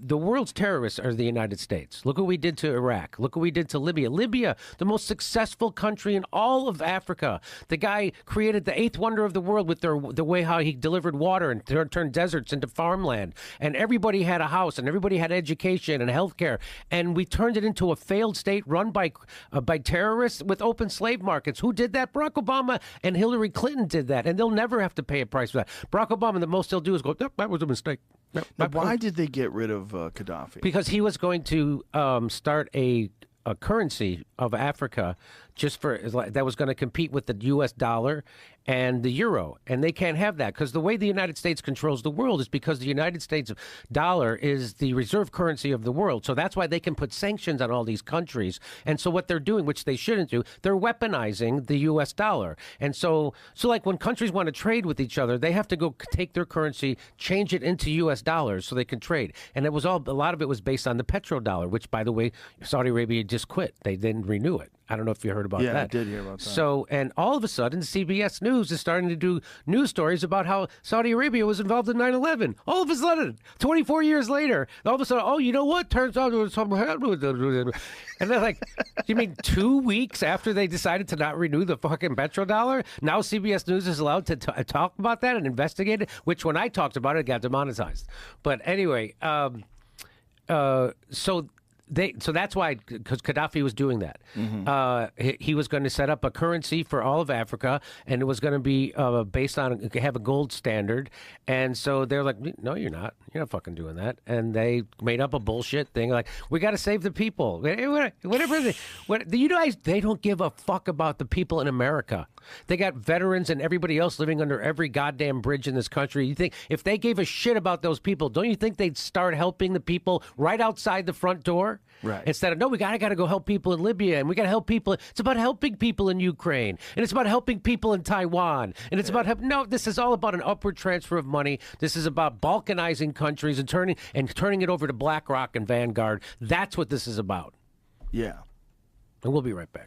the world's terrorists are the United States. Look what we did to Iraq. Look what we did to Libya. Libya, the most successful country in all of Africa. The guy created the eighth wonder of the world with the way how he delivered water and turned deserts into farmland. And everybody had a house and everybody had education and health care. And we turned it into a failed state run by terrorists with open slave markets. Who did that? Barack Obama and Hillary Clinton did that. And they'll never have to pay a price for that. Barack Obama, the most he'll do is go, "Yep, that was a mistake." Now, why did they get rid of Gaddafi? Because he was going to start a currency of Africa just for that was going to compete with the U.S. dollar and the euro. And they can't have that because the way the United States controls the world is because the United States dollar is the reserve currency of the world. So that's why they can put sanctions on all these countries. And so what they're doing, which they shouldn't do, they're weaponizing the U.S. dollar. And so like when countries want to trade with each other, they have to go take their currency, change it into U.S. dollars so they can trade. And a lot of it was based on the petrodollar, which, by the way, Saudi Arabia just quit. They didn't renew it. I don't know if you heard about that. Yeah, I did hear about that. So, and all of a sudden, CBS News is starting to do news stories about how Saudi Arabia was involved in 9/11. All of a sudden, 24 years later, all of a sudden, oh, you know what? Turns out there was something happened. And they're like, you mean 2 weeks after they decided to not renew the fucking petrodollar? Now CBS News is allowed to talk about that and investigate it, which when I talked about it, it got demonetized. But anyway, so that's why, because Gaddafi was doing that. He was going to set up a currency for all of Africa, and it was going to be based on have a gold standard. And so they're like, "No, you're not. You're not fucking doing that." And they made up a bullshit thing like, "We got to save the people." Whatever. You guys, they don't give a fuck about the people in America. They got veterans and everybody else living under every goddamn bridge in this country. You think if they gave a shit about those people, don't you think they'd start helping the people right outside the front door? Right. Instead of, no, we gotta go help people in Libya, and we gotta help people. It's about helping people in Ukraine, and it's about helping people in Taiwan, and it's about no. This is all about an upward transfer of money. This is about balkanizing countries and turning it over to BlackRock and Vanguard. That's what this is about. Yeah. And we'll be right back.